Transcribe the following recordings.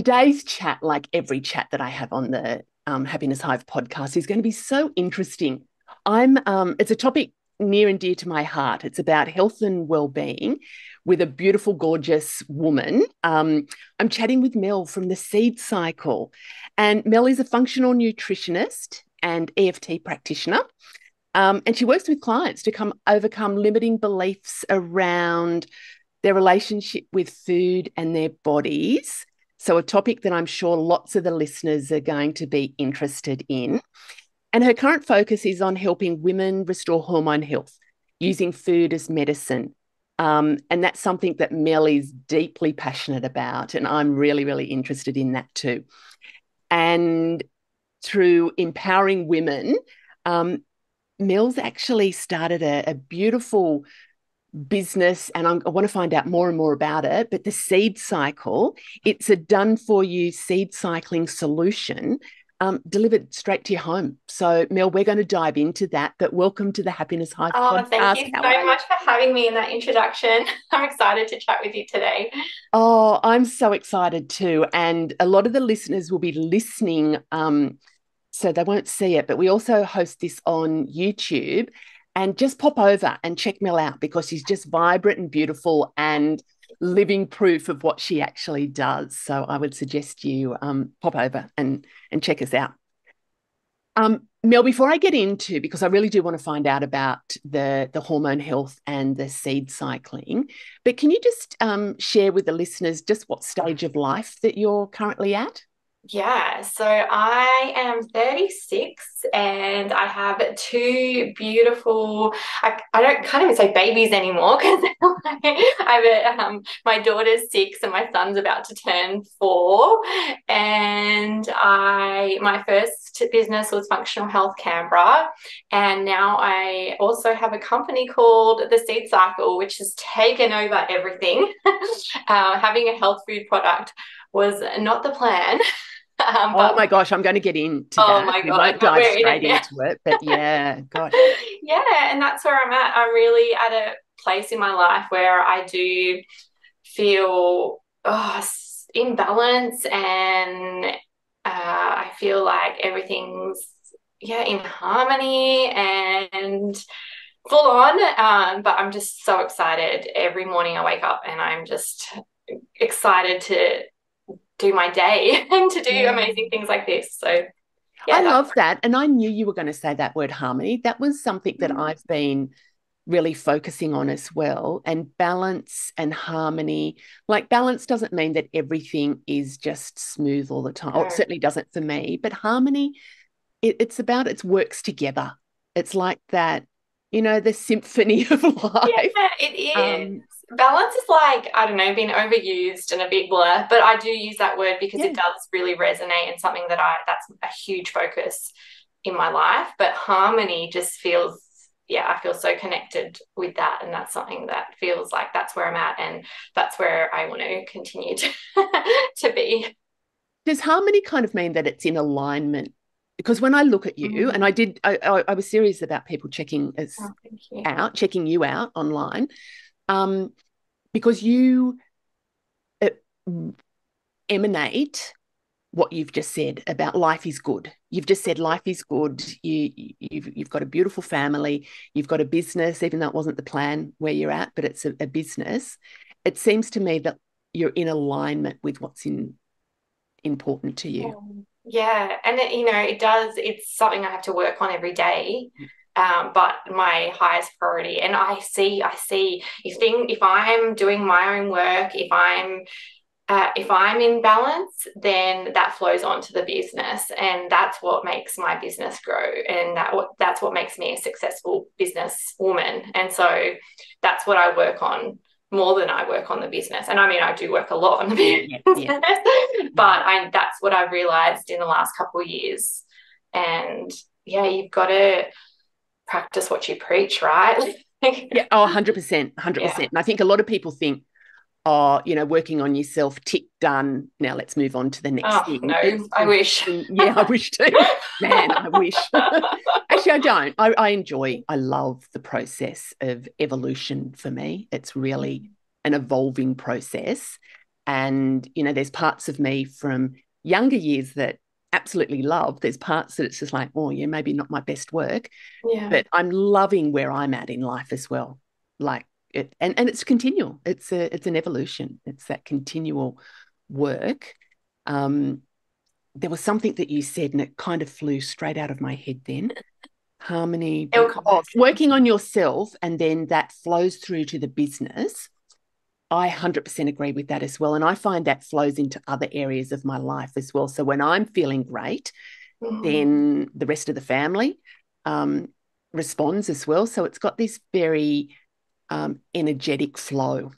Today's chat, like every chat that I have on the Happiness Hive podcast, is going to be so interesting. It's a topic near and dear to my heart. It's about health and well-being with a beautiful, gorgeous woman. I'm chatting with Mel from the Seed Cycle, and Mel is a functional nutritionist and EFT practitioner. And she works with clients to overcome limiting beliefs around their relationship with food and their bodies. So, a topic that I'm sure lots of the listeners are going to be interested in. And her current focus is on helping women restore hormone health using food as medicine. And that's something that Mel is deeply passionate about. And I'm really, really interested in that too. And through empowering women, Mel's actually started a beautiful business, and I want to find out more and more about it. But the Seed Cycle, it's a done-for-you seed cycling solution delivered straight to your home. So, Mel, we're going to dive into that. But welcome to the Happiness Hive Oh, thank podcast. you How are so you? much for having me in that introduction. I'm excited to chat with you today. Oh, I'm so excited too. And a lot of the listeners will be listening, so they won't see it. But we also host this on YouTube. And just pop over and check Mel out because she's just vibrant and beautiful and living proof of what she actually does. So I would suggest you pop over and check us out. Mel, before I get into, because I really do want to find out about the hormone health and the seed cycling, but can you just share with the listeners just what stage of life that you're currently at? Yeah, so I am 36 and I have two beautiful, I can't even say babies anymore because my daughter's 6 and my son's about to turn 4. And my first business was Functional Health Canberra. And now I also have a company called The Seed Cycle, which has taken over everything. Having a health food product was not the plan. Oh But my gosh, I'm going to get into oh that. my We God, won't but dive we're in it straight now. into it, but yeah, gosh. Yeah, and that's where I'm at. I'm really at a place in my life where I do feel in balance, and I feel like everything's in harmony and full on. But I'm just so excited every morning I wake up, and I'm just excited to do my day and to do Yeah. amazing things like this. So I yeah, that's love that. And I knew you were going to say that word harmony. That was something that mm, I've been really focusing on as well. And balance and harmony. Like, balance doesn't mean that everything is just smooth all the time. Oh, it no. certainly doesn't for me. But harmony, it's about it works together. It's like that, the symphony of Yeah, life. it is. Um, Balance is like, I don't know, being overused and a big blur, but I do use that word because it yeah. does really resonate and something that's a huge focus in my life. But harmony just feels, yeah, I feel so connected with that. And that's something that feels like that's where I'm at and that's where I want to continue to, to be. Does harmony kind of mean that it's in alignment? Because when I look at you, and Mm. I was serious about people Oh, thank you. checking you out online, um, because you uh, emanate what you've just said about life is good. You've just said life is good. You've got a beautiful family. You've got a business, even though it wasn't the plan where you're at, but it's a business. It seems to me that you're in alignment with what's important to you. Yeah, and it does. It's something I have to work on every day. But my highest priority, and I see if I'm doing my own work, if I'm in balance, then that flows onto the business, and that's what makes my business grow, and that's what makes me a successful business woman. And so that's what I work on more than I work on the business. And I mean, I do work a lot on the Yeah, yeah, business, yeah, yeah. but that's what I've realized in the last couple of years. And yeah, you've got to practice what you preach, right? Yeah, oh, 100%, Yeah. 100%. And I think a lot of people think, oh, working on yourself, tick, done. Now let's move on to the next Oh thing. no, I wish. Yeah, I wish too. Man, I wish. Actually, I don't. I love the process of evolution for me. It's really an evolving process. And, you know, there's parts of me from younger years that absolutely love. There's parts that it's just like, oh, yeah, maybe not my best work. Yeah. But I'm loving where I'm at in life as well. Like it, and it's continual. It's an evolution. It's that continual work. There was something that you said, and it kind of flew straight out of my head then. Harmony, It'll come back. working on yourself, and then that flows through to the business. I 100% agree with that as well. And I find that flows into other areas of my life as well. So when I'm feeling great, then the rest of the family responds as well. So it's got this very energetic flow.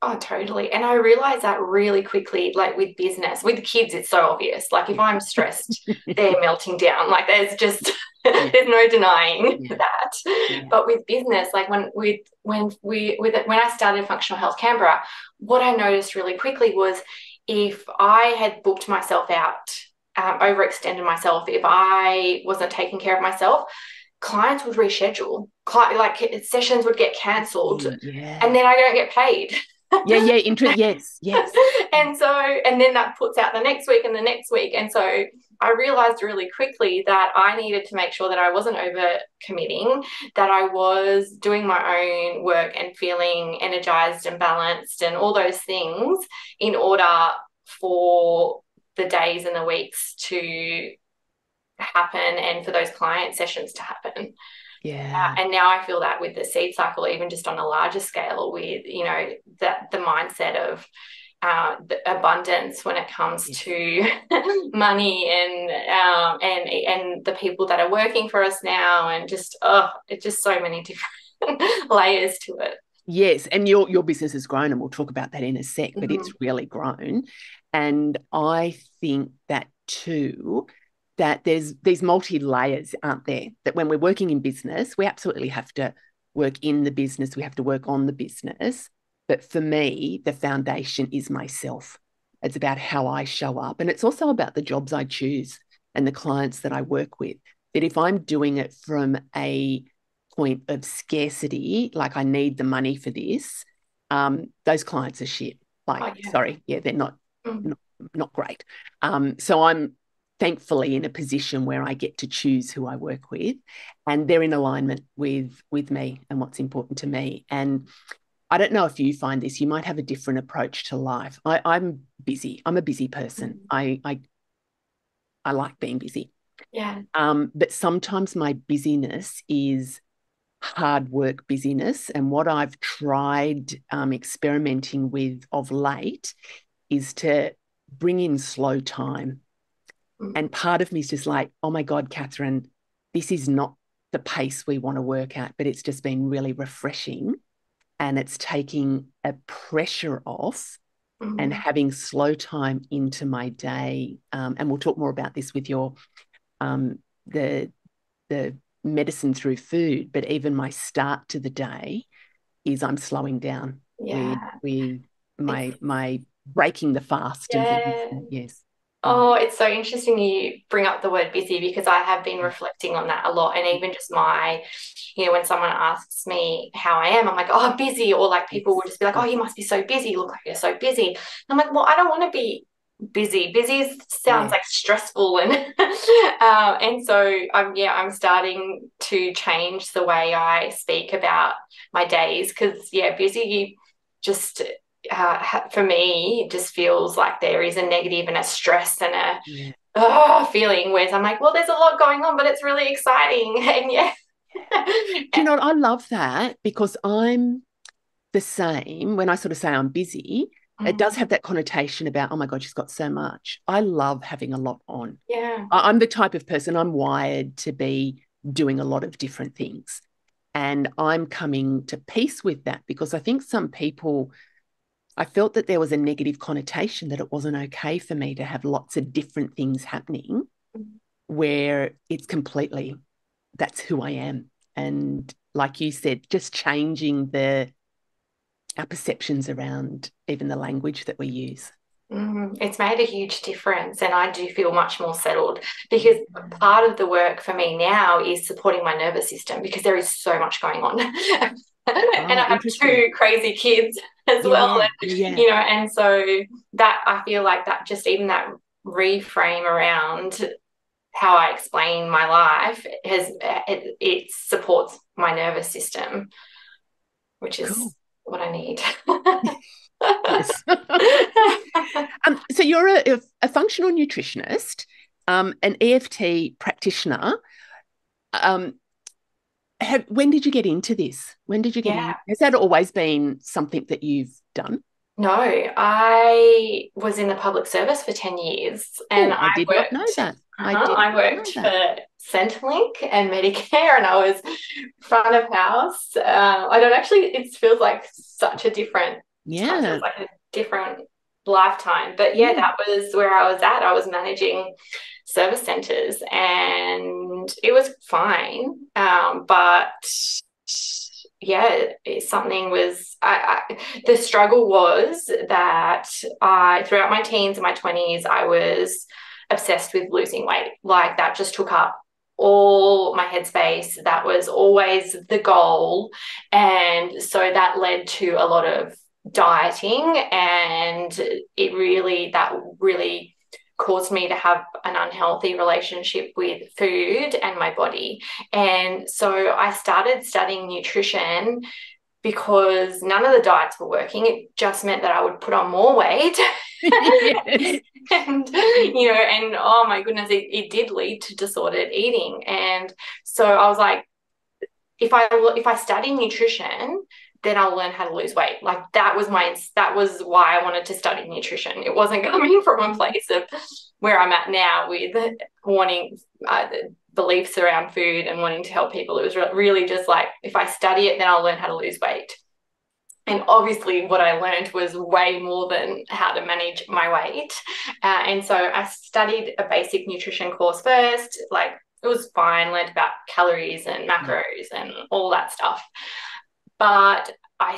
Oh, totally. And I realized that really quickly, like with business, with kids, it's so obvious. Like if I'm stressed, they're melting down. Like there's just there's no denying that. Yeah. But with business, like when I started Functional Health Canberra, what I noticed really quickly was if I had booked myself out, overextended myself, if I wasn't taking care of myself, clients would reschedule. Like sessions would get cancelled, and then I don't get paid. Yes. And then that puts out the next week and the next week. And so I realized really quickly that I needed to make sure that I wasn't over committing, that I was doing my own work and feeling energized and balanced and all those things in order for the days and the weeks to happen and for those client sessions to happen. And now I feel that with the seed cycle, even just on a larger scale, with, you know, that the mindset of the abundance when it comes to money and the people that are working for us now, and just it's just so many different layers to it. Yes, and your business has grown, and we'll talk about that in a sec, but it's really grown. And I think that too, that there's these multi-layers, aren't there? That when we're working in business, we absolutely have to work in the business, we have to work on the business. But for me, the foundation is myself. It's about how I show up. And it's also about the jobs I choose and the clients that I work with. That if I'm doing it from a point of scarcity, like I need the money for this, those clients are shit. Like, sorry, they're not great. So I'm thankfully in a position where I get to choose who I work with, and they're in alignment with me and what's important to me. And I don't know if you find this, you might have a different approach to life. I'm busy. I'm a busy person. I like being busy. Yeah. But sometimes my busyness is hard work busyness. And what I've tried experimenting with of late is to bring in slow time. And part of me is just like, oh my God, Catherine, this is not the pace we want to work at, but it's just been really refreshing. And it's taking a pressure off and having slow time into my day. And we'll talk more about this with your the medicine through food, but even my start to the day is I'm slowing down with my breaking the fast and things. Yes. Oh, it's so interesting you bring up the word busy, because I have been reflecting on that a lot. And even just when someone asks me how I am, I'm like, oh, busy. Or like people will just be like, oh, you must be so busy. You look like you're so busy. And I'm like, well, I don't want to be busy. Busy sounds like stressful. And so I'm starting to change the way I speak about my days, because busy just for me, it just feels like there is a negative and a stress and a feeling, whereas I'm like, well, there's a lot going on, but it's really exciting. And do you know what? I love that, because I'm the same. When I sort of say I'm busy, it does have that connotation about, oh my God, she's got so much. I love having a lot on. I'm the type of person, I'm wired to be doing a lot of different things. And I'm coming to peace with that, because I think some people, I felt that there was a negative connotation that it wasn't okay for me to have lots of different things happening, where it's completely, that's who I am. And like you said, just changing our perceptions around even the language that we use. It's made a huge difference, and I do feel much more settled, because part of the work for me now is supporting my nervous system, because there is so much going on. And I have two crazy kids. as well. Yeah. And, Yeah. and so that, I feel like that, just even that reframe around how I explain my life it supports my nervous system, which Cool. is what I need. Yes. So you're a functional nutritionist, an EFT practitioner. Um, when did you get into this? When did you get in? Yeah. Has that always been something that you've done? No, I was in the public service for 10 years and Oh, I did not know that. I did I not know worked that. for Centrelink and Medicare, and I was front of house. I don't actually, it feels like such a different time. It Yeah. feels like a different lifetime. But yeah, Yeah. that was where I was at. I was managing service centers and it was fine. But yeah, something was, the struggle was that throughout my teens and my 20s, I was obsessed with losing weight. Like that just took up all my headspace. That was always the goal. And so that led to a lot of dieting, and that really caused me to have an unhealthy relationship with food and my body. And so I started studying nutrition because none of the diets were working. It just meant that I would put on more weight. Yes. And and oh my goodness, it did lead to disordered eating. And so I was like, if I study nutrition, then I'll learn how to lose weight. Like that was why I wanted to study nutrition. It wasn't coming from a place of where I'm at now with wanting beliefs around food and wanting to help people. It was really just like, if I study it, then I'll learn how to lose weight. And obviously what I learned was way more than how to manage my weight. And so I studied a basic nutrition course first. Like it was fine, learned about calories and macros and all that stuff. But I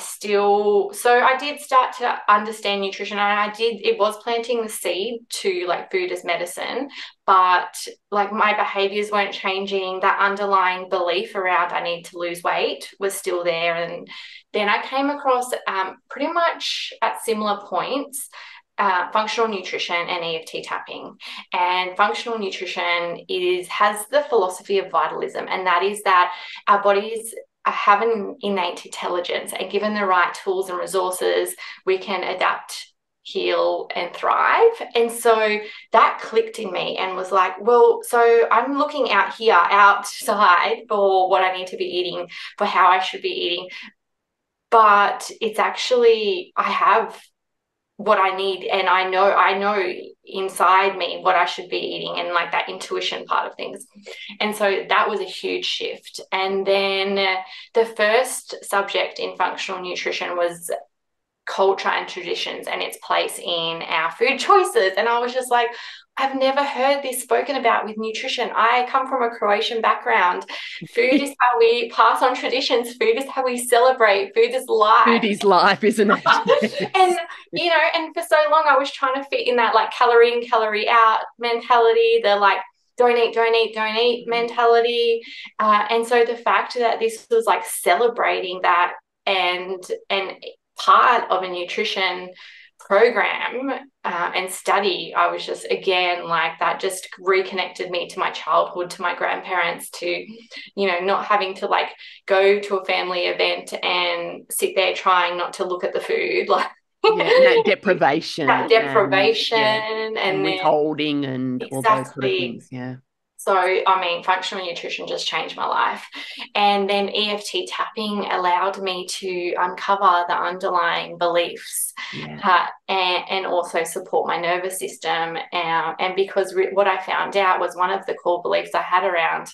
did start to understand nutrition, and it was planting the seed to like food as medicine, but like my behaviors weren't changing. That underlying belief around I need to lose weight was still there. And then I came across pretty much at similar points functional nutrition and EFT tapping. And functional nutrition has the philosophy of vitalism, and that is that our bodies have an innate intelligence, and given the right tools and resources, we can adapt, heal, and thrive. And so that clicked in me and was like, well, so I'm looking outside for what I need to be eating, for how I should be eating, but it's actually, I have what I need, and I know inside me what I should be eating, and like that intuition part of things. And so that was a huge shift. And then the first subject in functional nutrition was culture and traditions and its place in our food choices. And I was just like, I've never heard this spoken about with nutrition. I come from a Croatian background. Food is how we pass on traditions. Food is how we celebrate. Food is life. Food is life, isn't it? And, and for so long I was trying to fit in that like calorie in, calorie out mentality, the like, don't eat mentality. And so the fact that this was like celebrating that and part of a nutrition program and study, I was just, again, like that just reconnected me to my childhood, to my grandparents, to not having to like go to a family event and sit there trying not to look at the food, like that deprivation and and then withholding and all those sort of things. So, I mean, functional nutrition just changed my life. And then EFT tapping allowed me to uncover the underlying beliefs and also support my nervous system. And because what I found out was one of the core beliefs I had around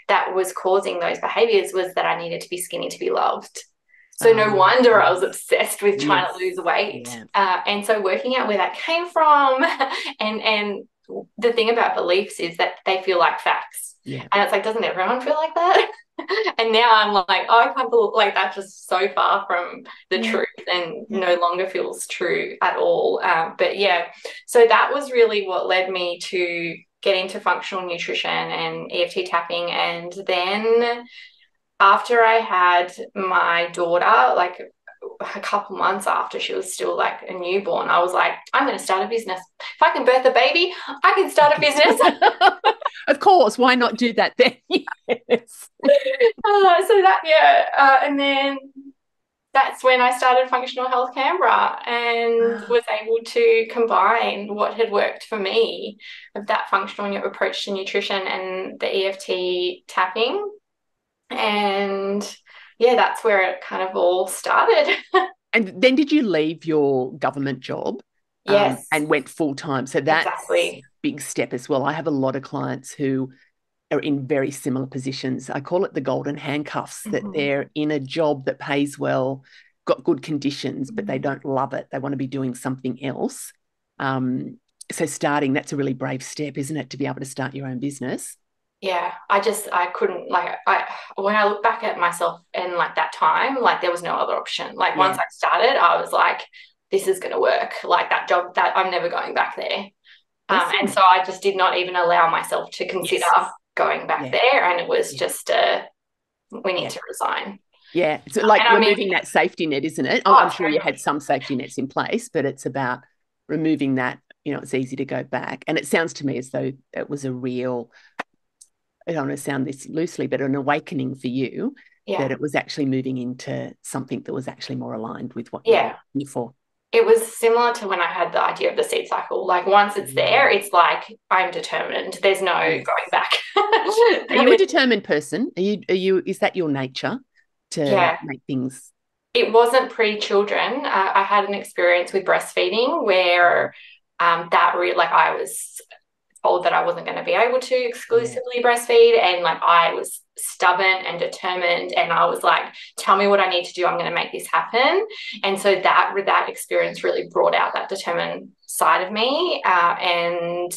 that was causing those behaviors was that I needed to be skinny to be loved. So no wonder I was obsessed with trying to lose weight. And so working out where that came from and the thing about beliefs is that they feel like facts. And it's like, doesn't everyone feel like that? And now I'm like, oh, I can't believe, like, that's just so far from the truth and no longer feels true at all. But yeah, so that was really what led me to get into functional nutrition and EFT tapping. And then after I had my daughter, like a couple months after she was still like a newborn, I was like, I'm going to start a business. If I can birth a baby, I can start a business. Of course, why not do that then? Yes. And then that's when I started Functional Health Canberra and was able to combine what had worked for me of that functional approach to nutrition and the EFT tapping. And yeah, that's where it kind of all started. And then did you leave your government job? Yes. And went full time? So that's exactly. a big step as well. I have a lot of clients who are in very similar positions. I call it the golden handcuffs, that they're in a job that pays well, got good conditions, but they don't love it. They want to be doing something else. So starting, that's a really brave step, isn't it, to be able to start your own business? Yeah, I couldn't, like, when I look back at myself and like that time, like there was no other option. Like once I started, I was like, this is going to work. Like that job, that I'm never going back there. And so I just did not even allow myself to consider going back there. And it was just, we need to resign. Yeah, it's like removing that safety net, isn't it? I'm sure you had some safety nets in place, but it's about removing that. You know, it's easy to go back. And it sounds to me as though it was a real, I don't want to sound this loosely, but an awakening for you, that it was actually moving into something that was actually more aligned with what you were looking for. It was similar to when I had the idea of the seed cycle. Like once it's there, it's like I'm determined. There's no going back. Are you a determined person? Are you? Is that your nature to make things? It wasn't pre-children. I had an experience with breastfeeding where that really, like, I was told that I wasn't going to be able to exclusively breastfeed, and like I was stubborn and determined, and I was like, tell me what I need to do, I'm going to make this happen. And so that experience really brought out that determined side of me, and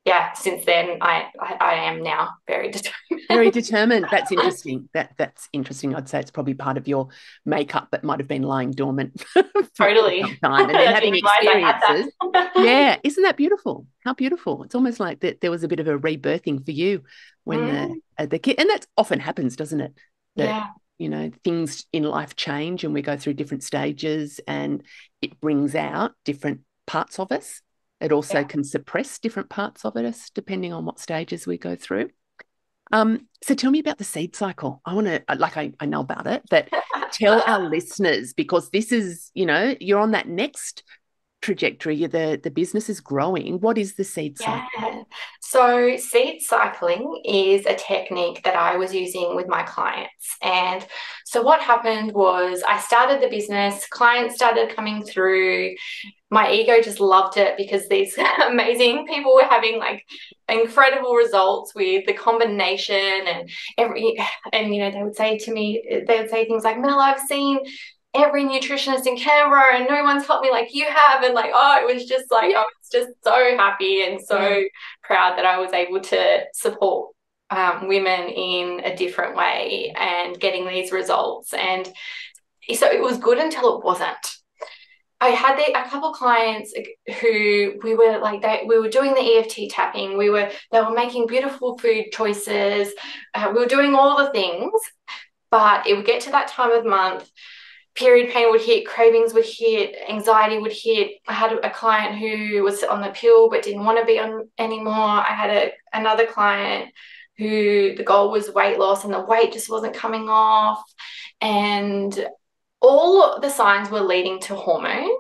yeah, since then I am now very determined. Very determined. That's interesting. That's interesting. I'd say it's probably part of your makeup that might have been lying dormant for some time, and then having experiences. Yeah, isn't that beautiful? How beautiful! It's almost like that there was a bit of a rebirthing for you when the kid, and that often happens, doesn't it? That, you know, things in life change and we go through different stages, and it brings out different parts of us. It also can suppress different parts of us depending on what stages we go through. So tell me about the seed cycle. I want to, like, I know about it, but tell our listeners, because this is, you know, you're on that next trajectory. The business is growing. What is the seed cycle? So seed cycling is a technique that I was using with my clients. And so what happened was I started the business, clients started coming through. My ego just loved it because these amazing people were having like incredible results with the combination and you know, they would say things like, Mel, I've seen every nutritionist in Canberra and no one's helped me like you have. And like, it was just like, I was just so happy and so proud that I was able to support women in a different way and getting these results. And so it was good until it wasn't. I had a couple of clients who we were doing the EFT tapping. They were making beautiful food choices. We were doing all the things, but it would get to that time of month. Period pain would hit, cravings would hit, anxiety would hit. I had a client who was on the pill but didn't want to be on anymore. I had another client who the goal was weight loss and the weight just wasn't coming off. And all the signs were leading to hormones.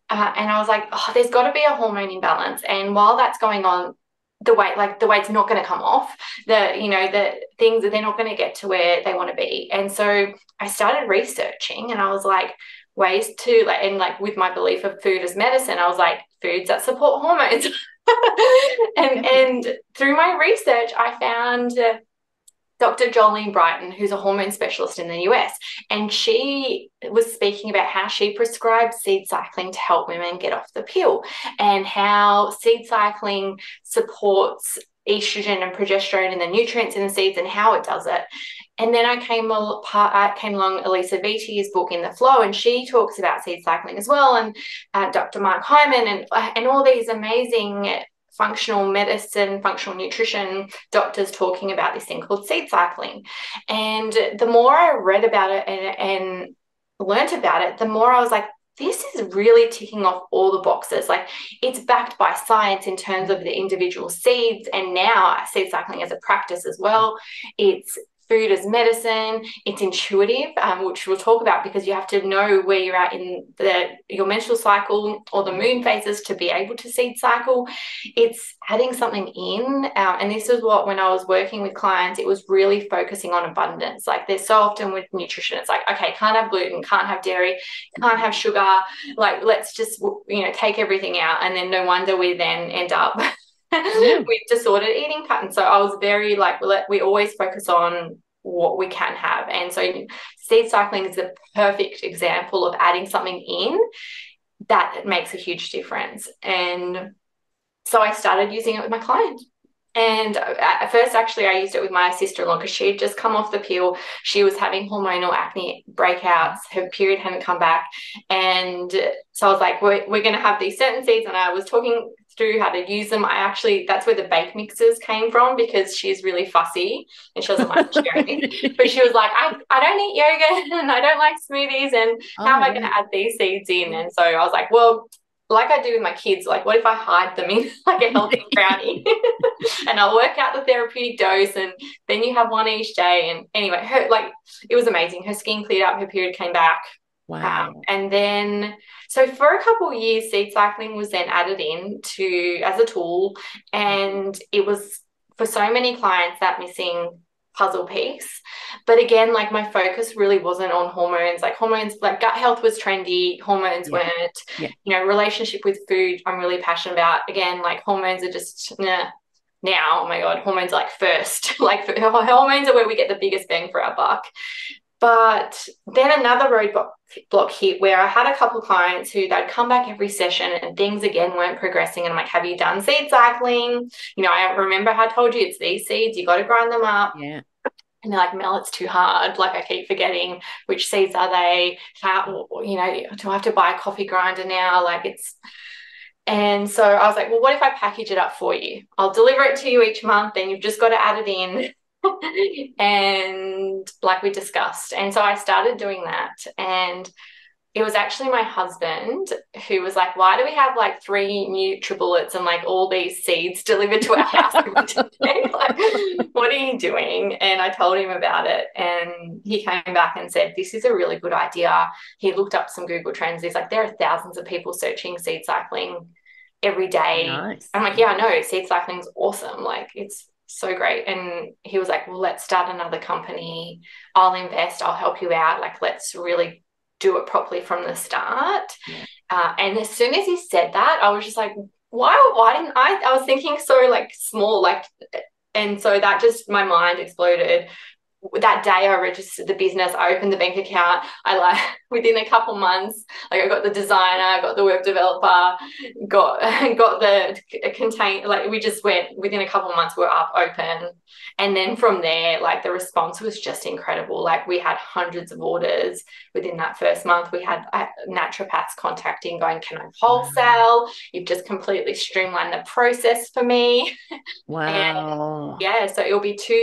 And I was like, there's got to be a hormone imbalance. And while that's going on, the weight's not going to come off. The things that they're not going to get to where they want to be. And so I started researching, and I was like, ways to with my belief of food as medicine, I was like, foods that support hormones. and through my research, I found Dr. Jolene Brighton, who's a hormone specialist in the US, and she was speaking about how she prescribed seed cycling to help women get off the pill, and how seed cycling supports estrogen and progesterone and the nutrients in the seeds and how it does it. And then I came along Elisa Viti's book In the Flow, and she talks about seed cycling as well, and Dr. Mark Hyman and all these amazing functional medicine, functional nutrition doctors talking about this thing called seed cycling. And the more I read about it and learnt about it, the more I was like, this is really ticking off all the boxes. Like, it's backed by science in terms of the individual seeds, and now seed cycling as a practice as well. It's food as medicine. It's intuitive, which we'll talk about, because you have to know where you're at in your menstrual cycle or the moon phases to be able to seed cycle. It's adding something in, and this is what, when I was working with clients, it was really focusing on abundance. Like, there's so often with nutrition, it's like, okay, can't have gluten, can't have dairy, can't have sugar. Like, let's just, take everything out, and then no wonder we then end up with disordered eating patterns. So I was very like, we always focus on what we can have. And so seed cycling is the perfect example of adding something in that makes a huge difference. And so I started using it with my client. And at first, actually, I used it with my sister-in-law because she had just come off the pill. She was having hormonal acne breakouts. Her period hadn't come back. And so I was like, we're going to have these certain seeds. And I was talking through how to use them. That's where the bake mixes came from, because she's really fussy and she doesn't like sharing. But she was like, I don't eat yogurt and I don't like smoothies. And how am I going to add these seeds in? And so I was like, well, like I do with my kids, like, what if I hide them in like a healthy brownie and I'll work out the therapeutic dose, and then you have one each day. And anyway, it was amazing. Her skin cleared up, her period came back. Wow. And then, so for a couple of years, seed cycling was then added in as a tool. And it was, for so many clients, that missing puzzle piece. But again, like, my focus really wasn't on hormones. Like, hormones, like gut health was trendy, hormones weren't. Relationship with food, I'm really passionate about. Again, like, hormones are just now, oh my God, hormones are like first. Like, hormones are where we get the biggest bang for our buck. But then another roadblock hit, where I had a couple of clients who they'd come back every session and things again weren't progressing. And I'm like, have you done seed cycling? I remember I told you it's these seeds, you got to grind them up. Yeah. And they're like, Mel, it's too hard. Like, I keep forgetting which seeds are they. How, do I have to buy a coffee grinder now? And so I was like, well, what if I package it up for you? I'll deliver it to you each month, and you've just got to add it in. And like we discussed. And so I started doing that. And it was actually my husband who was like, why do we have like 3 NutriBullets and like all these seeds delivered to our house every day? Like, what are you doing? And I told him about it, and he came back and said, this is a really good idea. He looked up some Google Trends. He's like, there are thousands of people searching seed cycling every day. Nice. I'm like, yeah, I know. Seed cycling is awesome. Like, it's so great. And he was like, well, let's start another company. I'll invest. I'll help you out. Like, let's really do it properly from the start. And as soon as he said that, I was just like, why didn't I was thinking so like small, like, and so that just, my mind exploded. That day I registered the business, I opened the bank account. I like, within a couple months, like, I got the designer, I got the web developer, got the contain, like, we just went, within a couple of months we're up, open. And then from there, like, the response was just incredible. Like, we had hundreds of orders within that first month. We had naturopaths contacting, going, can I wholesale? You've just completely streamlined the process for me. Wow. And so it'll be 2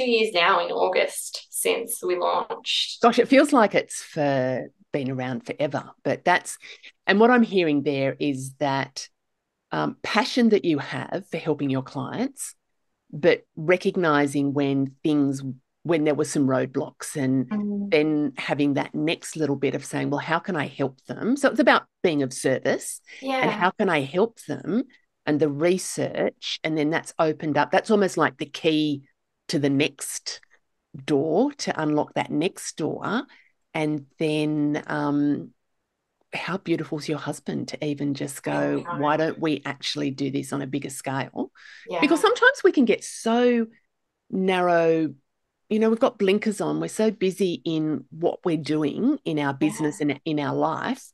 years now in August since we launched. Gosh, it feels like it's been around forever, but and what I'm hearing there is that passion that you have for helping your clients, but recognizing when there were some roadblocks, and then having that next little bit of saying, well, how can I help them? So it's about being of service, and how can I help them, and the research, and then that's opened up. That's almost like the key to the next door, to unlock that next door. And then how beautiful is your husband to even just go, why don't we actually do this on a bigger scale? Because sometimes we can get so narrow, we've got blinkers on. We're so busy in what we're doing in our business and in our life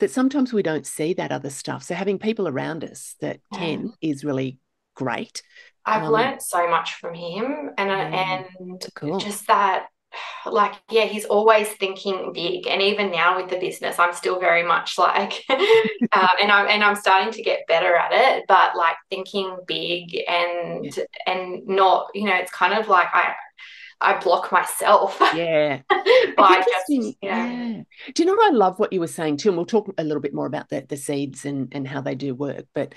that sometimes we don't see that other stuff. So having people around us that can is really great. I've learned so much from him, and cool. Just that, like, he's always thinking big. And even now with the business, I'm still very much like, and I'm starting to get better at it, but like thinking big and not, it's kind of like I block myself Yeah. It's by interesting. just, yeah. Yeah. Do you know what I love what you were saying too? And we'll talk a little bit more about the seeds and how they do work. But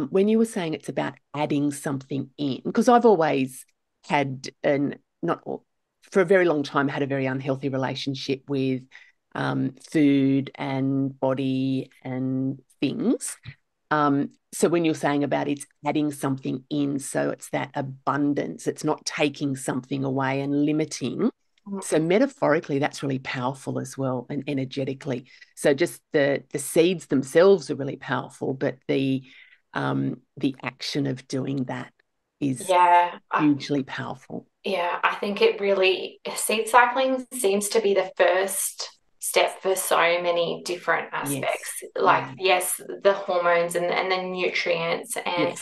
when you were saying it's about adding something in, because I've always had not for a very long time had a very unhealthy relationship with food and body and things. So when you're saying about it's adding something in, so it's that abundance, it's not taking something away and limiting. So metaphorically, that's really powerful as well, and energetically. So just the seeds themselves are really powerful, but the action of doing that is Yeah. hugely powerful. Yeah, I think it really, seed cycling seems to be the first step for so many different Yes. aspects. Like, Yeah. yes, the hormones and the nutrients Yes.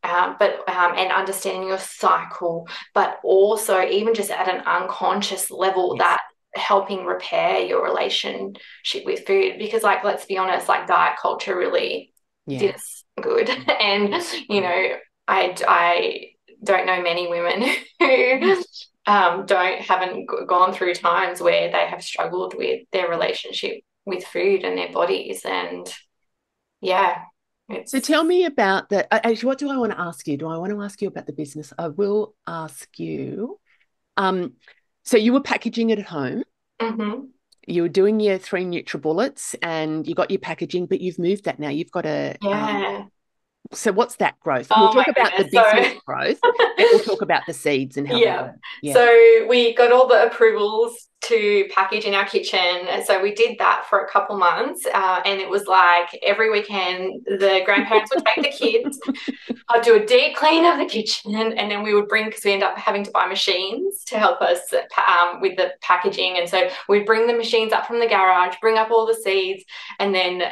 and understanding your cycle, but also even just at an unconscious level Yes. that helping repair your relationship with food. Because, like, let's be honest, like diet culture really did Yeah. us good. And, you Yeah. know, I don't know many women who haven't gone through times where they have struggled with their relationship with food and their bodies. And yeah, So it's tell me about the actually, what do I want to ask you? Do I want to ask you about the business? I will ask you. Um, so you were packaging it at home. mhm. You were doing your 3 NutriBullets and you got your packaging, but you've moved that now. You've got a Yeah. so what's that growth? We'll Oh my talk about the goodness. business growth, then we'll talk about the seeds and how they Yeah. work. Yeah. So we got all the approvals to package in our kitchen. And so we did that for a couple months. And it was like every weekend, the grandparents would take the kids. I'd do a deep clean of the kitchen, and then we would bring, because we end up having to buy machines to help us with the packaging. And so we'd bring the machines up from the garage, bring up all the seeds, and then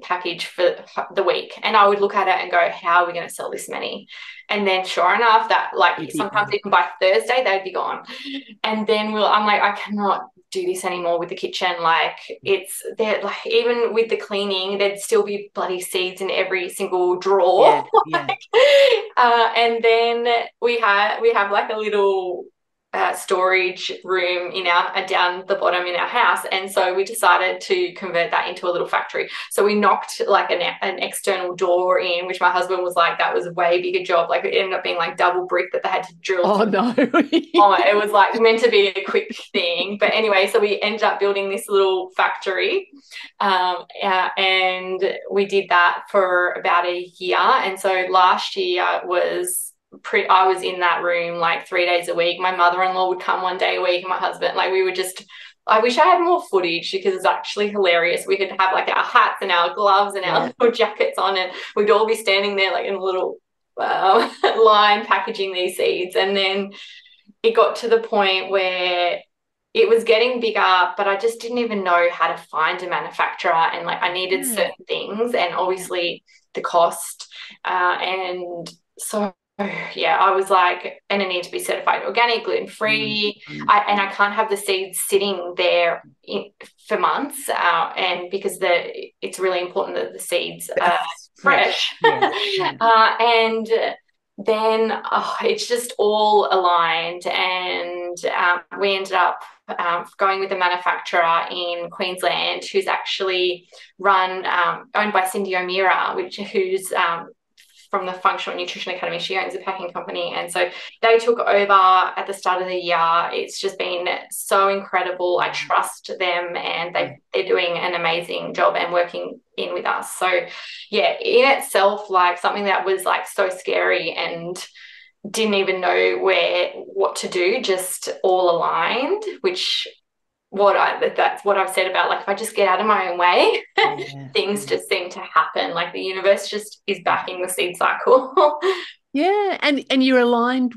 package for the week. And I would look at it and go, how are we going to sell this many? And then sure enough, that like sometimes even by Thursday they'd be gone. And then I'm like, I cannot do this anymore with the kitchen. Like it's there, like even with the cleaning, there'd still be bloody seeds in every single drawer. Yeah. Yeah. Like, and then we have like a little storage room in our down the bottom in our house, and so we decided to convert that into a little factory. So we knocked like an external door in, which my husband was like, that was a way bigger job. Like it ended up being like double brick that they had to drill Oh through. no. Oh, it was like meant to be a quick thing, but anyway, so we ended up building this little factory, and we did that for about a year. And so last year I was in that room like 3 days a week. My mother-in-law would come one day a week, and my husband, like we would just. I wish I had more footage because it's actually hilarious. We could have like our hats and our gloves and our little jackets on, and we'd all be standing there like in a little line packaging these seeds. And then it got to the point where it was getting bigger, but I just didn't even know how to find a manufacturer, and like I needed certain things, and obviously the cost, and so yeah, I was like, and it needed to be certified organic, gluten-free. I can't have the seeds sitting there for months, and because it's really important that the seeds are fresh. Yes. Yeah. And then it's just all aligned, and we ended up going with a manufacturer in Queensland who's actually owned by Cindy O'Meara, who's from the Functional Nutrition Academy. She owns a packing company, and so they took over at the start of the year. It's just been so incredible. I trust them, and they're doing an amazing job and working in with us. So yeah, in itself, like something that was like so scary and didn't even know what to do, just all aligned, which that's what I've said about, like, if I just get out of my own way, things just seem to happen. Like the universe just is backing the seed cycle. Yeah, and you're aligned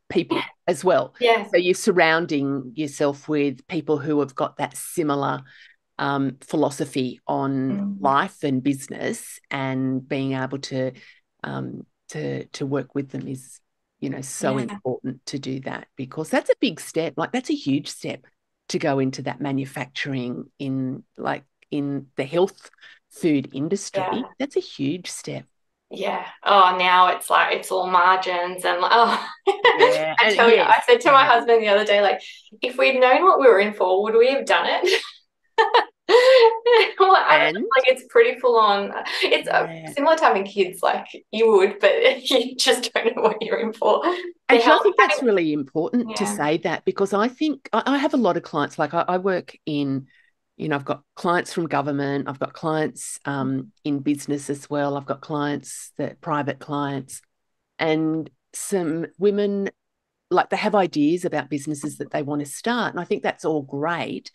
people as well. Yeah. So you're surrounding yourself with people who have got that similar philosophy on life and business, and being able to work with them is, so important to do that, because that's a big step. Like that's a huge step to go into that manufacturing in the health food industry. That's a huge step. Yeah. Oh, now it's like it's all margins and oh, Yeah, I and tell you, yes, I said to my yeah, husband the other day, like, if we'd known what we were in for, would we have done it? Well, I don't know, and like it's pretty full on. It's yeah. similar to having kids, like you would, but you just don't know what you're in for. The Actually, I health, think that's really important to yeah, say that, because I think I have a lot of clients. Like I work in, I've got clients from government, I've got clients in business as well. I've got clients that private clients, and some women, like, they have ideas about businesses that they want to start. And I think that's all great,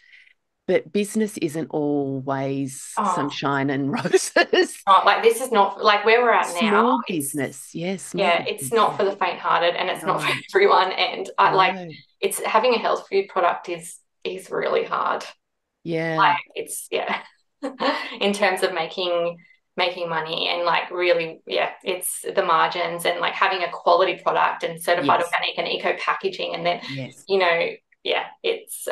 but business isn't always oh, sunshine and roses. oh, like this is not like where we're at now. Small It's business, yeah, small yeah, it's business, not yeah. for the faint-hearted, and it's not for No, everyone. And I like no, it's having a health food product is really hard. yeah, Like it's yeah, in terms of making money and like really yeah, it's the margins and like having a quality product and certified yes, organic and eco packaging, and then yes. you know yeah, it's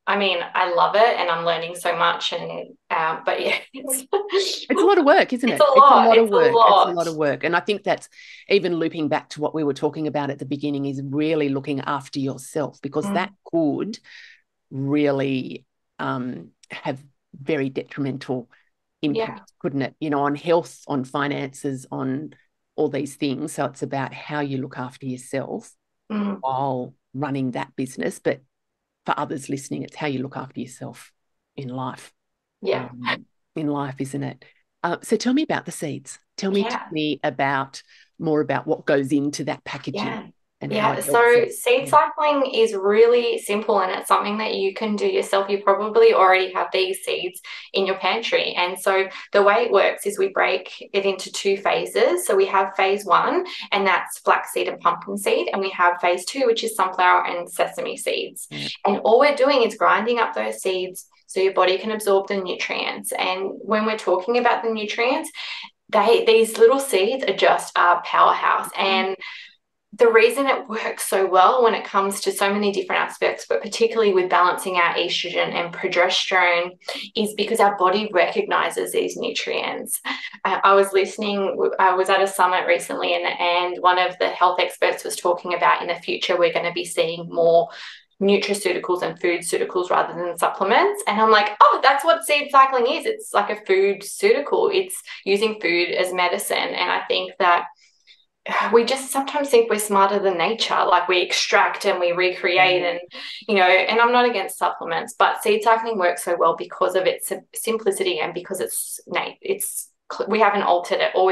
I mean I love it and I'm learning so much and but yeah, It's a lot of work, isn't it's a it? It's a lot. lot of It's a work. It's a lot. lot of work. And I think that's, even looping back to what we were talking about at the beginning, is really looking after yourself, because that Mm, could really have very detrimental yeah. impact, couldn't it? On health, on finances, on all these things. So it's about how you look after yourself Mm, while running that business. But for others listening, it's how you look after yourself in life. yeah. Um, in life, isn't it? So tell me about the seeds. Tell Yeah. me about more about what goes into that packaging Yeah. and how Yeah. it helps So us. seed Yeah. cycling is really simple and it's something that you can do yourself. You probably already have these seeds in your pantry. And so the way it works is we break it into two phases. So we have phase one, and that's flaxseed and pumpkin seed. And we have phase two, which is sunflower and sesame seeds. Yeah. And all we're doing is grinding up those seeds so your body can absorb the nutrients. And when we're talking about the nutrients, these little seeds are just a powerhouse. And the reason it works so well when it comes to so many different aspects, but particularly with balancing our estrogen and progesterone, is because our body recognizes these nutrients. I was listening, I was at a summit recently, and one of the health experts was talking about in the future, we're going to be seeing more nutraceuticals and food pharmaceuticals rather than supplements. And I'm like, oh, that's what seed cycling is. It's like a food pharmaceutical. It's using food as medicine. And I think that we just sometimes think we're smarter than nature, like we extract and we recreate, Yeah. and and I'm not against supplements, but seed cycling works so well because of its simplicity and because it's we haven't altered it. All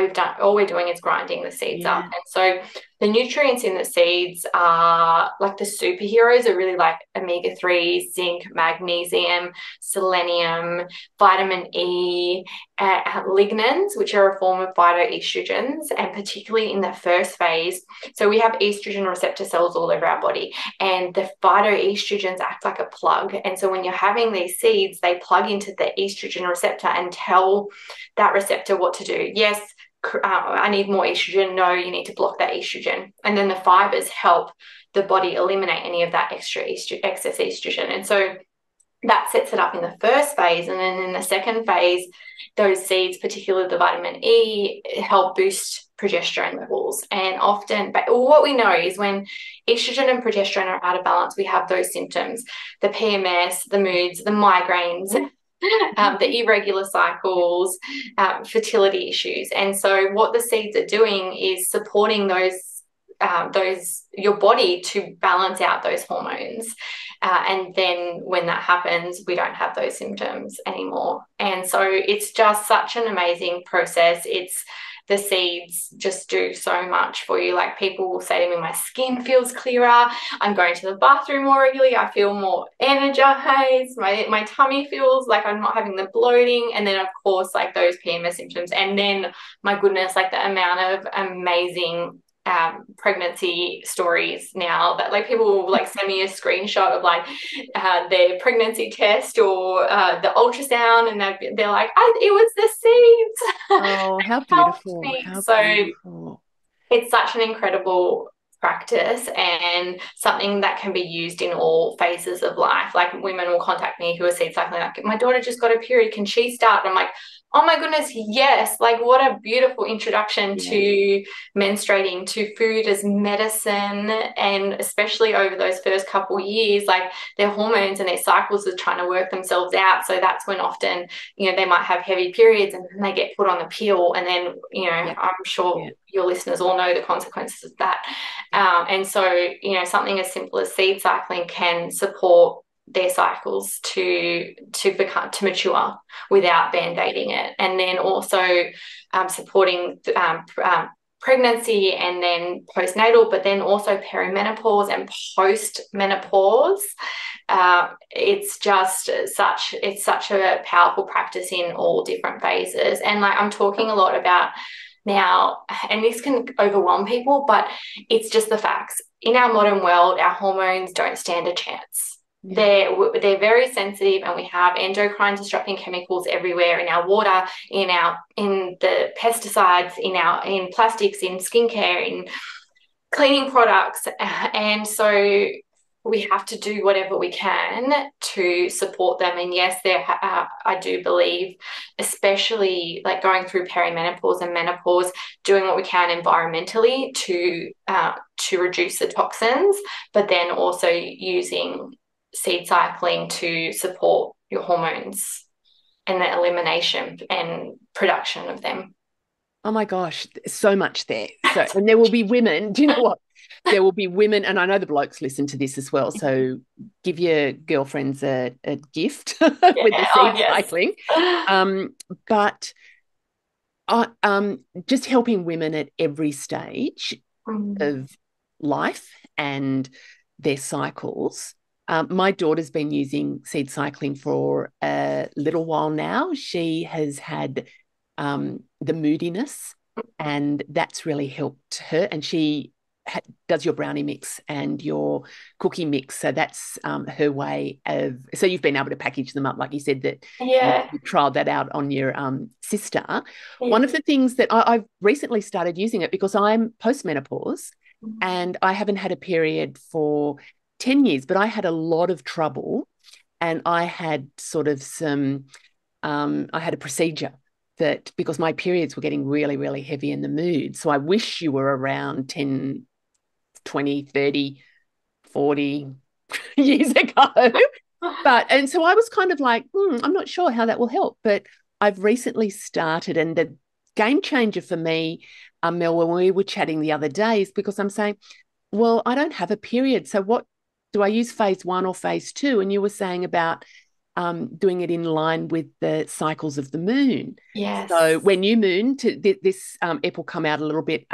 we're doing is grinding the seeds up. Yeah. And so the nutrients in the seeds are like the superheroes are really like omega-3, zinc, magnesium, selenium, vitamin E, lignans, which are a form of phytoestrogens, and particularly in the first phase. So we have estrogen receptor cells all over our body, and the phytoestrogens act like a plug. And so when you're having these seeds, they plug into the estrogen receptor and tell that receptor what to do. Yes, I need more estrogen. No, you need to block that estrogen. And then the fibers help the body eliminate any of that excess estrogen. And so that sets it up in the first phase. And then in the second phase, those seeds, particularly the vitamin E, help boost progesterone levels. And often, but what we know is when estrogen and progesterone are out of balance, we have those symptoms: the PMS, the moods, the migraines, the irregular cycles, fertility issues. And so what the seeds are doing is supporting those your body to balance out those hormones, and then when that happens, we don't have those symptoms anymore. And so it's just such an amazing process. The seeds just do so much for you. Like people will say to me, my skin feels clearer, I'm going to the bathroom more regularly, I feel more energized, my tummy feels like I'm not having the bloating. And then of course like those PMS symptoms, and then my goodness, like the amount of amazing pregnancy stories now that like people will like send me a screenshot of like their pregnancy test or the ultrasound, and they're like, it was the seeds. Oh, how Helped beautiful. me. How So beautiful. it's such an incredible practice and something that can be used in all phases of life. Like women will contact me who are seed cycling, like, my daughter just got a period, can she start? And I'm like, Oh my goodness, yes. Like what a beautiful introduction Yeah. to menstruating, to food as medicine, and especially over those first couple years, like their hormones and their cycles are trying to work themselves out. So that's when often, they might have heavy periods and then they get put on the pill. And then, Yeah. I'm sure Yeah. your listeners all know the consequences of that. And so, something as simple as seed cycling can support their cycles to mature without band-aiding it, and then also supporting pregnancy and then postnatal, but then also perimenopause and post-menopause. It's such a powerful practice in all different phases, and like I'm talking a lot about now, and this can overwhelm people, but it's just the facts. In our modern world, our hormones don't stand a chance. Yeah. They're very sensitive, and we have endocrine disrupting chemicals everywhere in our water, in the pesticides, in plastics, in skincare, in cleaning products, and so we have to do whatever we can to support them. And yes, I do believe, especially like going through perimenopause and menopause, doing what we can environmentally to reduce the toxins, but then also using seed cycling to support your hormones and the elimination and production of them. Oh my gosh, so much there. So, and there will be women. Do you know what? There will be women, and I know the blokes listen to this as well. So give your girlfriends a gift with the seed cycling. But just helping women at every stage of life and their cycles. My daughter's been using seed cycling for a little while now. She has had the moodiness, and that's really helped her. And she does your brownie mix and your cookie mix. So that's her way of, so you've been able to package them up, like you said, that you trialed that out on your sister. Yeah. One of the things that I've recently started using it because I'm postmenopause and I haven't had a period for 10 years, but I had a lot of trouble, and I had sort of I had a procedure that because my periods were getting really, really heavy in the mood. So I wish you were around 10, 20, 30, 40 years ago. And so I was kind of like, I'm not sure how that will help. But I've recently started, and the game changer for me, Mel, when we were chatting the other day, is because I'm saying, well, I don't have a period. So what do I use, phase 1 or phase 2? And you were saying about doing it in line with the cycles of the moon. Yes. So when new moon, this ep will come out a little bit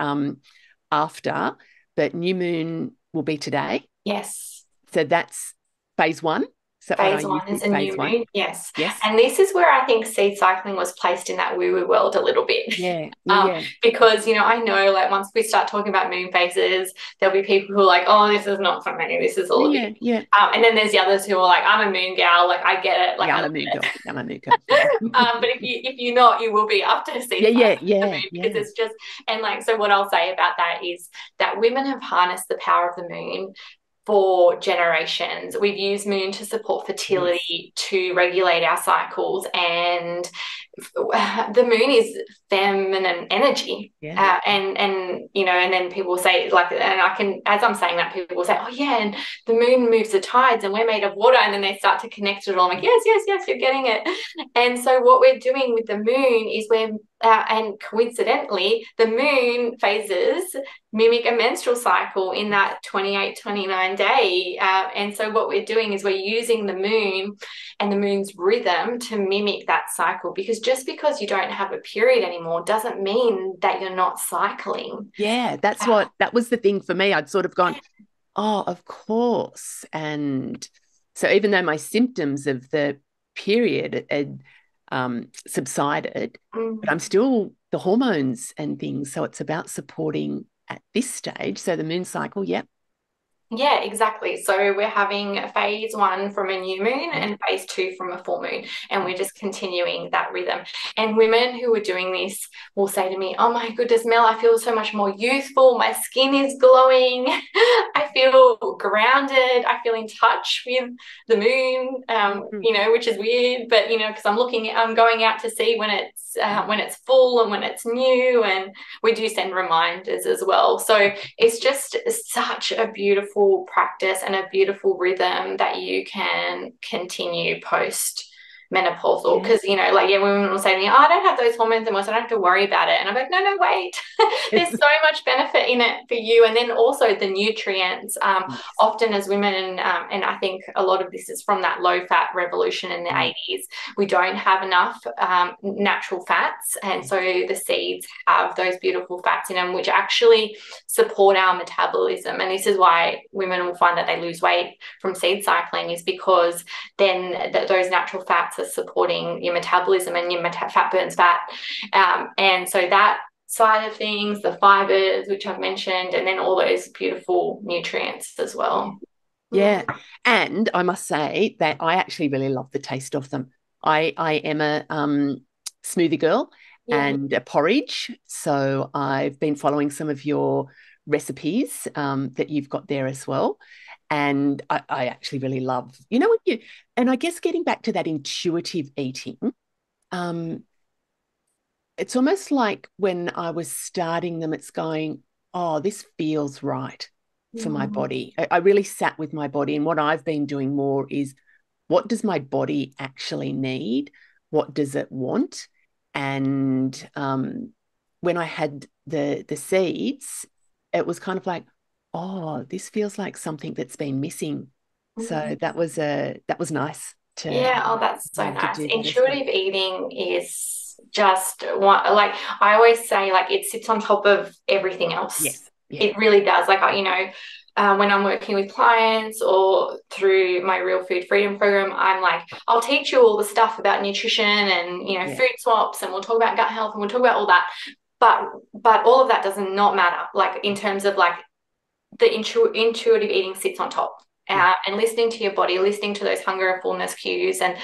after, but new moon will be today. Yes. So that's phase 1. So phase 1 is a new moon. Yes. Yes. And this is where I think seed cycling was placed in that woo-woo world a little bit. Yeah. Because, I know like once we start talking about moon phases, there'll be people who are like, oh, this is not for me. This is all yeah, yeah. And then there's the others who are like, I'm a moon gal. Like, I get it. Like, I'm a moon girl. I'm a moon girl. But if you're not, you will be after seed cycling. Yeah. Because it's just, and like, so what I'll say about that is that women have harnessed the power of the moon for generations. We've used moon to support fertility, to regulate our cycles, and the moon is feminine energy. And then people say, like, and I can, as I'm saying that, people will say, oh yeah, and the moon moves the tides and we're made of water, and then they start to connect it all. I'm like, yes, you're getting it. And so what we're doing with the moon is and coincidentally, the moon phases mimic a menstrual cycle in that 28, 29 day. And so what we're doing is we're using the moon and the moon's rhythm to mimic that cycle, because just because you don't have a period anymore doesn't mean that you're not cycling. Yeah, that was the thing for me. I'd sort of gone, oh, of course. And so even though my symptoms of the period had subsided, but I'm still the hormones and things. So it's about supporting at this stage. So the moon cycle, yep. Yeah, exactly. So we're having phase one from a new moon Yeah. and phase two from a full moon, and we're just continuing that rhythm. And women who are doing this will say to me, "Oh my goodness, Mel, I feel so much more youthful. My skin is glowing. I feel grounded. I feel in touch with the moon." Mm. Which is weird, but because I'm going out to see when it's full and when it's new, and we do send reminders as well. So it's just such a beautiful practice and a beautiful rhythm that you can continue post menopausal, Yeah. because women will say to me, "Oh, I don't have those hormones anymore, so I don't have to worry about it," and I'm like, no, wait. There's so much benefit in it for you. And then also the nutrients, Yes. often as women, and I think a lot of this is from that low fat revolution in the Mm. 80s. We don't have enough natural fats, and Yes. so the seeds have those beautiful fats in them, which actually support our metabolism. And this is why women will find that they lose weight from seed cycling, is because then those natural fats are supporting your metabolism, and your fat burns fat. And so that side of things, the fibers, which I've mentioned, and then all those beautiful nutrients as Yeah. well. Yeah. And I must say that I actually really love the taste of them. I am a smoothie girl Yeah. and a porridge. So I've been following some of your recipes that you've got there as well. And I actually really love, when and I guess getting back to that intuitive eating, um, it's almost like when I was starting them, it's going, oh, this feels right for my Mm. body. I really sat with my body. And what I've been doing more is, what does my body actually need? What does it want? And when I had the seeds, it was kind of like, oh, this feels like something that's been missing. So Mm. that was nice Yeah, oh, that's so to nice. do that as well. Intuitive eating is just one, like I always say, like it sits on top of everything else. Yes. Yeah. It really does. Like, when I'm working with clients or through my Real Food Freedom program, I'm like, I'll teach you all the stuff about nutrition and, Yeah. food swaps, and we'll talk about gut health and we'll talk about all that. But all of that does not matter, like in terms of like the intuitive eating sits on top. Yeah. And listening to your body, listening to those hunger and fullness cues, and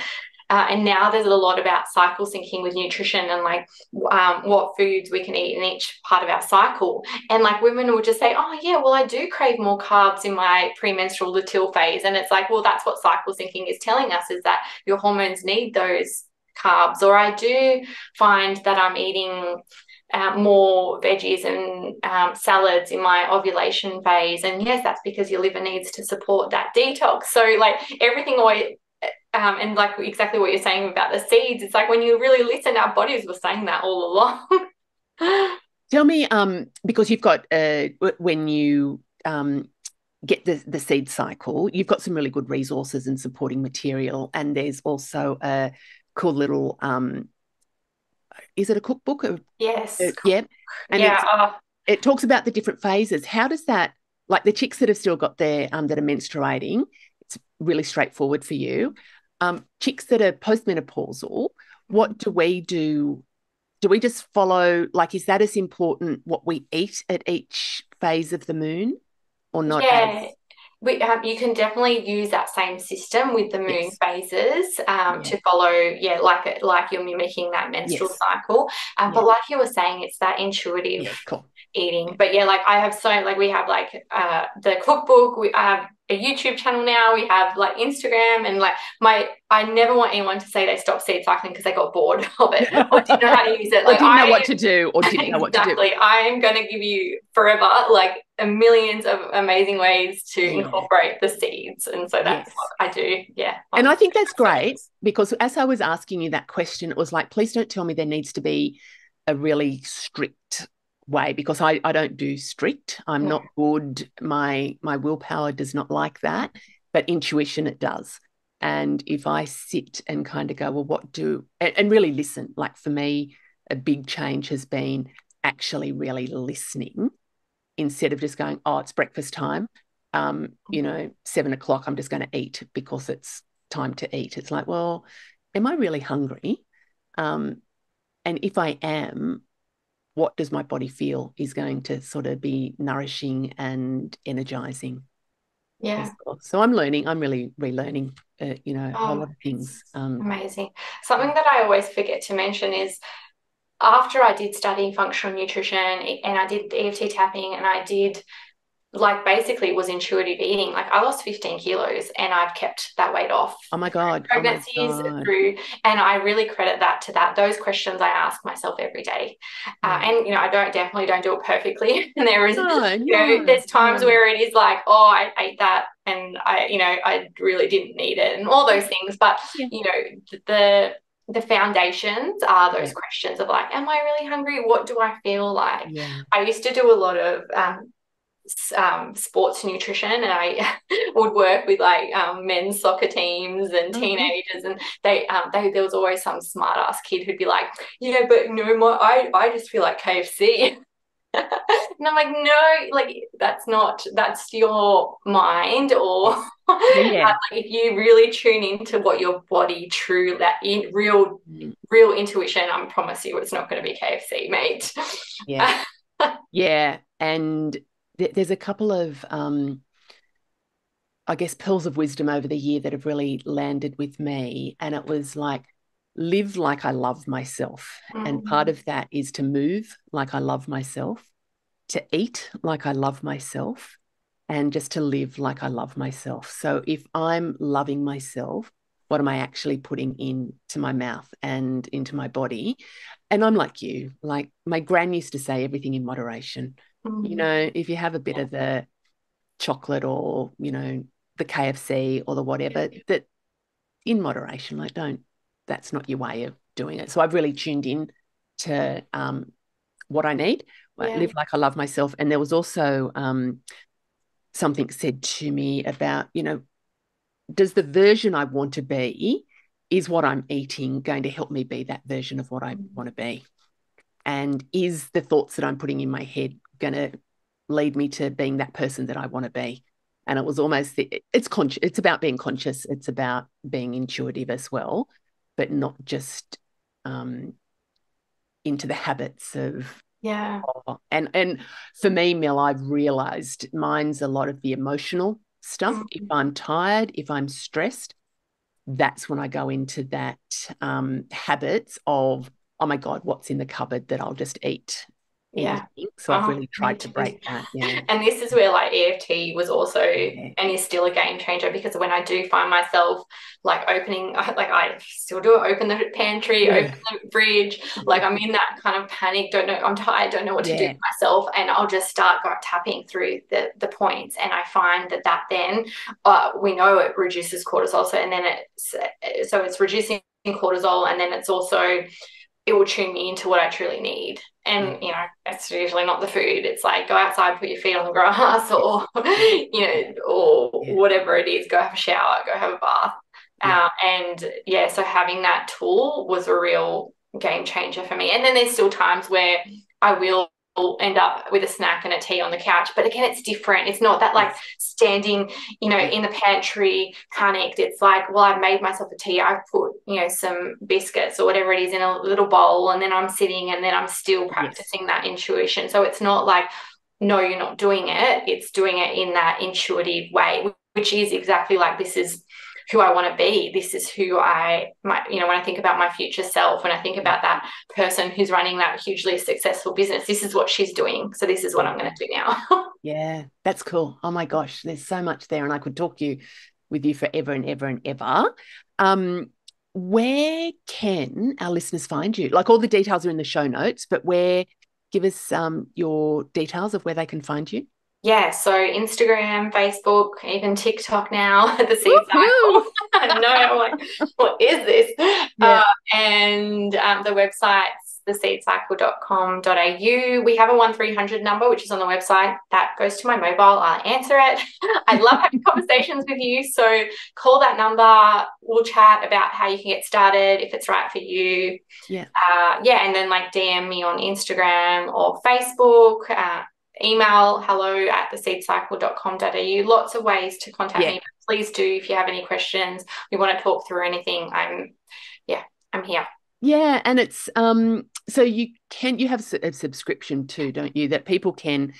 now there's a lot about cycle syncing with nutrition, and like what foods we can eat in each part of our cycle. And like women will just say, "Oh yeah, well I do crave more carbs in my premenstrual luteal phase," and it's like, well, that's what cycle syncing is telling us, is that your hormones need those carbs. Or I do find that I'm eating more veggies and salads in my ovulation phase. And yes, that's because your liver needs to support that detox. So like everything always, and like exactly what you're saying about the seeds, it's like when you really listen, our bodies were saying that all along. Tell me, because you've got when you get the seed cycle, you've got some really good resources and supporting material, and there's also a cool little is it a cookbook? Yes. Yeah, and Yeah. it talks about the different phases. How does that, like the chicks that have still got their that are menstruating, it's really straightforward for you. Chicks that are postmenopausal, what do we do? Do we just follow, like, is that as important what we eat at each phase of the moon or not Yeah. as? You can definitely use that same system with the moon Yes. phases, Yeah. to follow, yeah, like you're mimicking that menstrual Yes. cycle. Yeah. But like you were saying, it's that intuitive Yeah. Cool. eating. But yeah, like I have so, like we have like the cookbook, I have a YouTube channel now, we have like Instagram, and like I never want anyone to say they stopped seed cycling because they got bored of it or didn't know how to use it. Or Like didn't know what to do or didn't know what to do. exactly, I am going to give you forever like a millions of amazing ways to Yeah. incorporate the seeds, and so that's what Yes. I do. Yeah. And I think that's great because as I was asking you that question, it was like, please don't tell me there needs to be a really strict way, because I don't do strict. I'm No. not good. My willpower does not like that, but intuition it does. And if I sit and kind of go, well, and really listen, like for me, a big change has been actually really listening instead of just going, oh, it's breakfast time. 7 o'clock, I'm just going to eat because it's time to eat. It's like, well, am I really hungry? Um, and if I am, what does my body feel is going to sort of be nourishing and energizing? Yeah. as well. So I'm learning. I'm really relearning, a whole Oh, lot of it's things. amazing. Something that I always forget to mention is after I did study functional nutrition and I did EFT tapping and I did like basically it was intuitive eating. Like I lost 15 kilos and I've kept that weight off Oh my through God. Oh my pregnancies God. through, and I really credit that to that. Those questions I ask myself every day. Yeah. And, I definitely don't do it perfectly. And there is, No, no, there's times no. where it is like, oh, I ate that and I really didn't need it and all those things. But, Yeah. the, the foundations are those Yeah. questions of like, am I really hungry? What do I feel like? Yeah. I used to do a lot of sports nutrition, and I would work with like men's soccer teams and Oh, good. teenagers, and they there was always some smart ass kid who'd be like, but no, I just feel like KFC. And I'm like, no, like that's your mind, or Yes. Yeah. Yeah. if you really tune into what your body true that in Mm. real intuition, I promise you it's not going to be KFC, mate. Yeah. Yeah. And there's a couple of, I guess, pearls of wisdom over the year that have really landed with me. And it was like, live like I love myself. And part Mm, of that is to move like I love myself, to eat like I love myself, and just to live like I love myself. So if I'm loving myself, what am I actually putting into my mouth and into my body? And I'm like you, like my gran used to say, everything in moderation. mm, If you have a bit of the chocolate or, the KFC or the whatever, that in moderation, like that's not your way of doing it. So I've really tuned in to what I need, like, yeah. live like I love myself. And there was also something said to me about, does the version I want to be, is what I'm eating going to help me be that version of what I want to be? And is the thoughts that I'm putting in my head going to lead me to being that person that I want to be? And it was almost, it's about being conscious. It's about being intuitive as well, but not just um, into the habits of, Yeah. and for me, Mel, I've realized mine's a lot of the emotional stuff. If Mm, I'm tired, if I'm stressed, that's when I go into that habits of, oh my God, what's in the cupboard that I'll just eat yeah. anything. So I've Oh, really me tried to too. break that. Yeah. And this is where like EFT was also Yeah. and is still a game changer, because when I do find myself like opening, like I still do it, open the pantry, open Yeah. the fridge, like I'm in that kind of panic, don't know, I'm tired, don't know what to do Yeah. with myself, and I'll just start tapping through the points, and I find that then we know it reduces cortisol, so and then it's reducing cortisol, and then it's also it will tune me into what I truly need. Yeah. And, it's usually not the food. It's like go outside, put your feet on the grass, Yes. or, Yeah. or Yeah. whatever it is, go have a shower, go have a bath. Yeah. And yeah, so having that tool was a real game changer for me. And then there's still times where I will end up with a snack and a tea on the couch. But again, it's different. It's not that like Yes. standing, Yeah. in the pantry panicked. It's like, well, I've made myself a tea. I've put, some biscuits or whatever it is in a little bowl, and then I'm sitting and then I'm still Yes. practicing that intuition. So it's not like, no, you're not doing it. It's doing it in that intuitive way, which is exactly like, this is who I want to be. This is who when I think about my future self, when I think Yeah. about that person who's running that hugely successful business, this is what she's doing. So this is what I'm Yeah. going to do now. Yeah. That's cool. Oh my gosh. There's so much there. And I could talk with you forever and ever and ever. Um, where can our listeners find you? Like, all the details are in the show notes, but give us your details of where they can find you. Yeah, so Instagram, Facebook, even TikTok now, the seed Woohoo! cycle. I know, I'm like, what is this? Yeah. And the website's theseedcycle.com.au. We have a 1300 number, which is on the website. That goes to my mobile. I'll answer it. I love having conversations with you. So call that number. We'll chat about how you can get started, if it's right for you. Yeah. Yeah, and then like DM me on Instagram or Facebook. Email hello@theseedcycle.com.au. Lots of ways to contact Yeah. me. Please do, if you have any questions, we want to talk through anything. I'm here. Yeah, and it's so you have a subscription too, don't you? That people can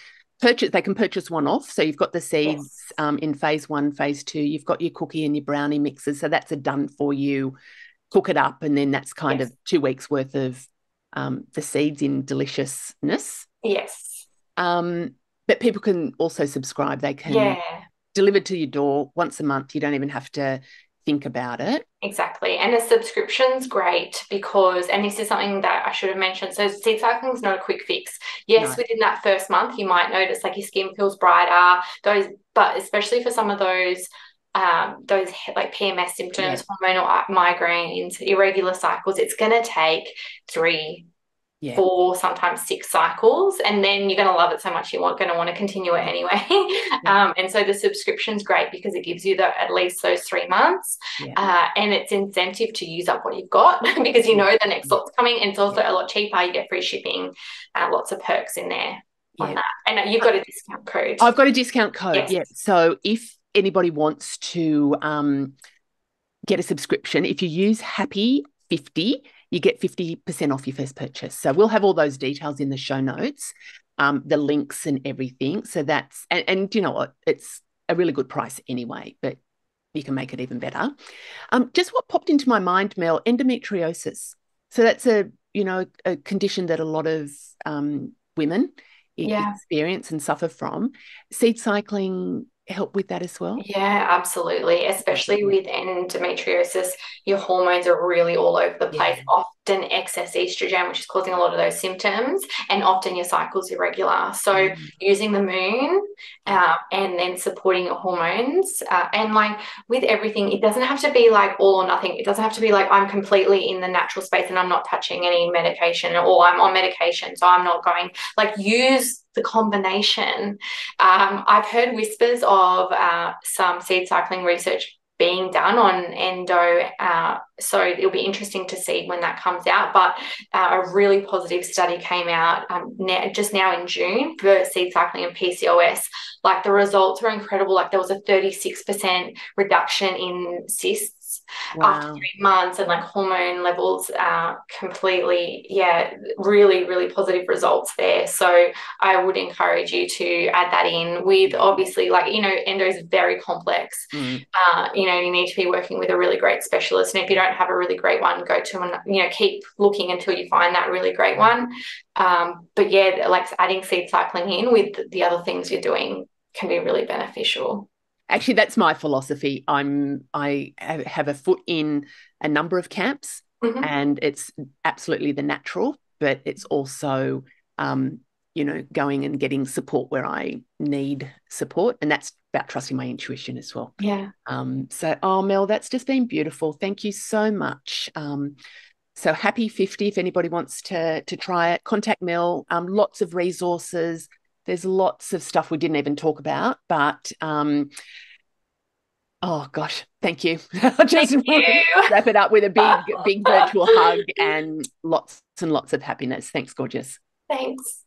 they can purchase one off. So you've got the seeds in phase 1, phase 2. You've got your cookie and your brownie mixes. So that's a done for you. Cook it up, and then that's kind of 2 weeks worth of the seeds in deliciousness. Yes. But people can also subscribe. They can deliver to your door once a month. You don't even have to think about it. Exactly. And a subscription's great because, and this is something that I should have mentioned, so seed cycling is not a quick fix. Yes, within that first month, you might notice like your skin feels brighter, but especially for some of those like PMS symptoms, hormonal migraines, irregular cycles, it's going to take 3, 4, sometimes 6 cycles, and then you're going to love it so much you're going to want to continue it anyway. And so the subscription's great because it gives you at least those 3 months, and it's incentive to use up what you've got because you know the next lot's coming, and it's also a lot cheaper. You get free shipping, lots of perks in there on that. And you've got a discount code. I've got a discount code. So if anybody wants to get a subscription, if you use Happy50, you get 50% off your first purchase. So we'll have all those details in the show notes, the links and everything. So that's, and you know what, it's a really good price anyway, but you can make it even better. Just what popped into my mind, Mel, endometriosis. So that's a condition that a lot of women experience and suffer from. Seed cycling help with that as well? Yeah, absolutely. Especially with endometriosis, your hormones are really all over the place. Often excess estrogen, which is causing a lot of those symptoms, and often your cycle's irregular. So using the moon and then supporting your hormones, and like with everything, it doesn't have to be like all or nothing. It doesn't have to be like I'm completely in the natural space and I'm not touching any medication, or I'm on medication, so I'm not going. Like, use the combination. I've heard whispers of some seed cycling research being done on endo, so it'll be interesting to see when that comes out. But a really positive study came out just now in June for seed cycling and PCOS. Like, the results were incredible. Like, there was a 36% reduction in cysts after 3 months, and like hormone levels completely, really, really positive results there. So I would encourage you to add that in with, obviously, like, endo is very complex. You need to be working with a really great specialist. And if you don't have a really great one, go to keep looking until you find that really great one. But like adding seed cycling in with the other things you're doing can be really beneficial. Actually, that's my philosophy. I have a foot in a number of camps, and it's absolutely the natural, but it's also, going and getting support where I need support, and that's about trusting my intuition as well. Mel, that's just been beautiful. Thank you so much. So Happy50, if anybody wants to try it, contact Mel. Lots of resources. There's lots of stuff we didn't even talk about, but oh gosh, thank you. I'll just wrap it up with a big virtual hug and lots of happiness. Thanks, gorgeous. Thanks.